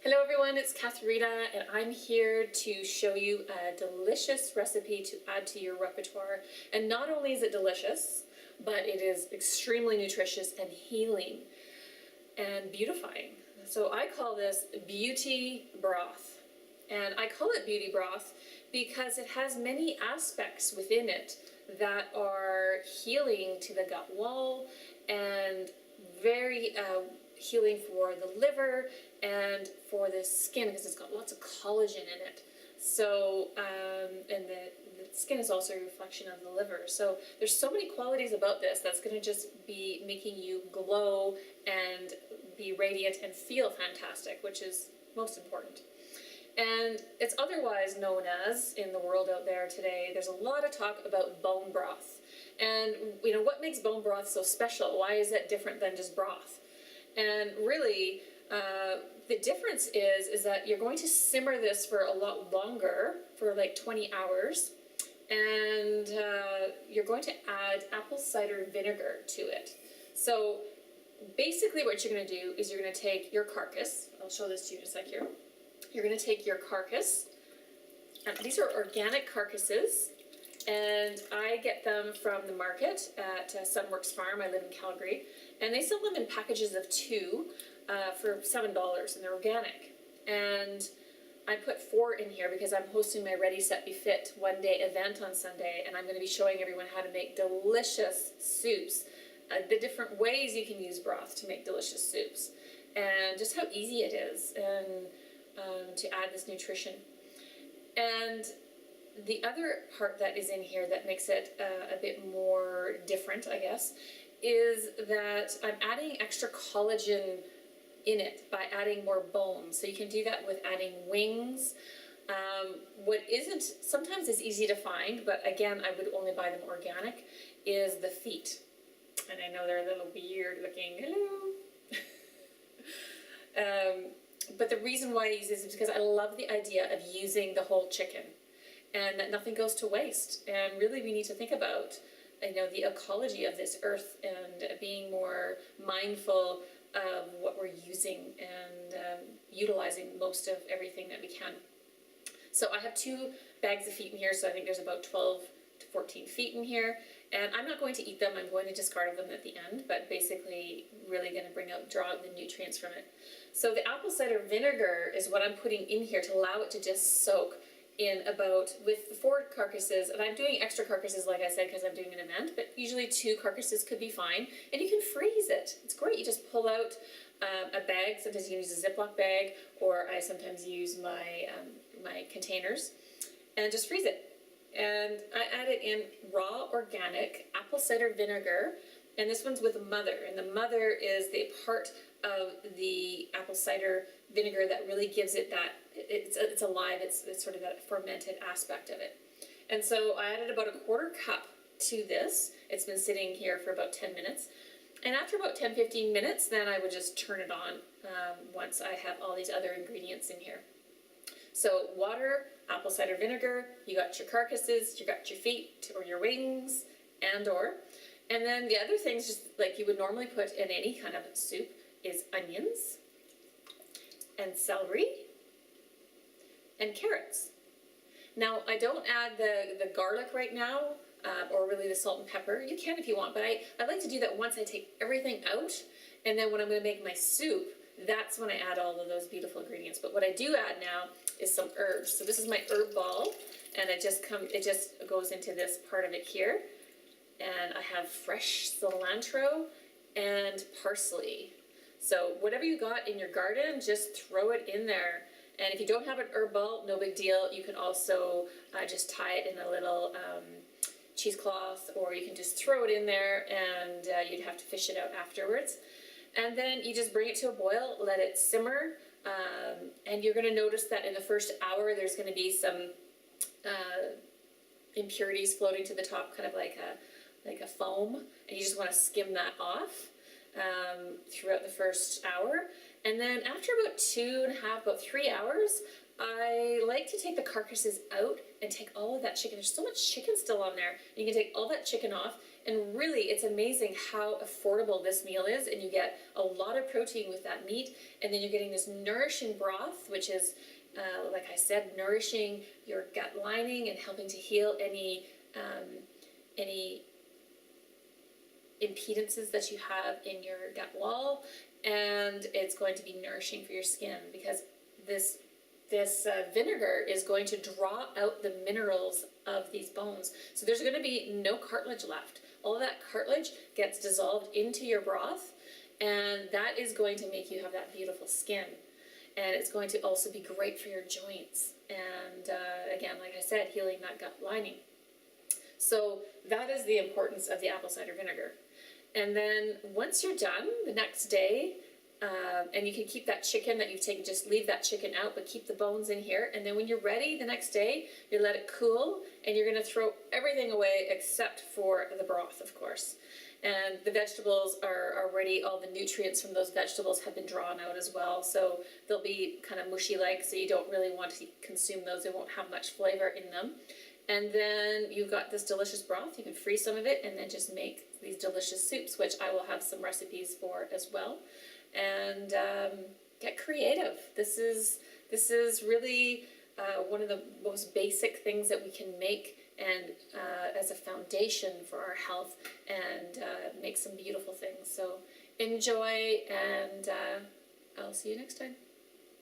Hello everyone, it's Katharina and I'm here to show you a delicious recipe to add to your repertoire. And not only is it delicious, but it is extremely nutritious and healing and beautifying. So I call this beauty broth. And I call it beauty broth because it has many aspects within it that are healing to the gut wall and very healing for the liver and for the skin because it's got lots of collagen in it. So, and the skin is also a reflection of the liver. So there's so many qualities about this that's going to just be making you glow and be radiant and feel fantastic, which is most important. And it's otherwise known as, in the world out there today, there's a lot of talk about bone broth. And you know, what makes bone broth so special? Why is that different than just broth? And really, the difference is that you're going to simmer this for a lot longer, for like 20 hours, and you're going to add apple cider vinegar to it. So basically what you're going to do is you're going to take your carcass. I'll show this to you in a sec here. You're going to take your carcass. These are organic carcasses, and I get them from the market at Sunworks Farm. I live in Calgary, and they sell them in packages of 2 for $7, and they're organic. And I put 4 in here because I'm hosting my Ready, Set, Be Fit one-day event on Sunday, and I'm going to be showing everyone how to make delicious soups, the different ways you can use broth to make delicious soups, and just how easy it is, and to add this nutrition. And the other part that is in here that makes it a bit more different, I guess, is that I'm adding extra collagen in it by adding more bones. So you can do that with adding wings. What isn't, sometimes is easy to find, but again, I would only buy them organic, is the feet. And I know they're a little weird looking. Hello. But the reason why I use this is because I love the idea of using the whole chicken and that nothing goes to waste. And really we need to think about, you know, the ecology of this earth and being more mindful of what we're using and utilizing most of everything that we can. So I have 2 bags of feet in here, so I think there's about 12 to 14 feet in here. And I'm not going to eat them, I'm going to discard them at the end, but basically really going to draw out the nutrients from it. So the apple cider vinegar is what I'm putting in here to allow it to just soak in about, with the 4 carcasses, and I'm doing extra carcasses like I said because I'm doing an event, but usually 2 carcasses could be fine, and you can freeze it. It's great. You just pull out a bag. Sometimes you can use a Ziploc bag, or I sometimes use my my containers, and just freeze it. And I added in raw organic apple cider vinegar, and this one's with mother, and the mother is the part of the apple cider vinegar that really gives it that, it's alive, it's sort of that fermented aspect of it. And so I added about a 1/4 cup to this. It's been sitting here for about 10 minutes. And after about 10-15 minutes, then I would just turn it on once I have all these other ingredients in here. So water, apple cider vinegar, you got your carcasses, you got your feet or your wings, and then the other things, just like you would normally put in any kind of soup, is onions and celery and carrots. Now I don't add the garlic right now, or really the salt and pepper. You can if you want, but I like to do that once I take everything out, and then when I'm going to make my soup, that's when I add all of those beautiful ingredients. But what I do add now is some herbs. So this is my herb ball, and it just goes into this part of it here. And I have fresh cilantro and parsley. So whatever you got in your garden, just throw it in there. And if you don't have an herb ball, no big deal. You can also just tie it in a little cheesecloth, or you can just throw it in there, and you'd have to fish it out afterwards. And then you just bring it to a boil, let it simmer, and you're going to notice that in the first hour there's going to be some impurities floating to the top, kind of like a foam, and you just want to skim that off throughout the first hour. And then after about 2.5, about 3 hours, I like to take the carcasses out and take all of that chicken. There's so much chicken still on there. You can take all that chicken off, And really, it's amazing how affordable this meal is, and you get a lot of protein with that meat, and then you're getting this nourishing broth, which is, like I said, nourishing your gut lining and helping to heal any impedances that you have in your gut wall, and it's going to be nourishing for your skin because this vinegar is going to draw out the minerals of these bones. So there's going to be no cartilage left. All of that cartilage gets dissolved into your broth, and that is going to make you have that beautiful skin. And it's going to also be great for your joints. And again, like I said, healing that gut lining. So that is the importance of the apple cider vinegar. And then once you're done, the next day, and you can keep that chicken that you've taken, just leave that chicken out, but keep the bones in here. And then when you're ready the next day, you let it cool, and you're going to throw everything away except for the broth, of course. And the vegetables are already, all the nutrients from those vegetables have been drawn out as well. So they'll be kind of mushy-like, so you don't really want to consume those. They won't have much flavor in them. And then you've got this delicious broth. You can freeze some of it and then just make these delicious soups, which I will have some recipes for as well. And get creative. This is really one of the most basic things that we can make, and as a foundation for our health, and make some beautiful things. So enjoy, and I'll see you next time.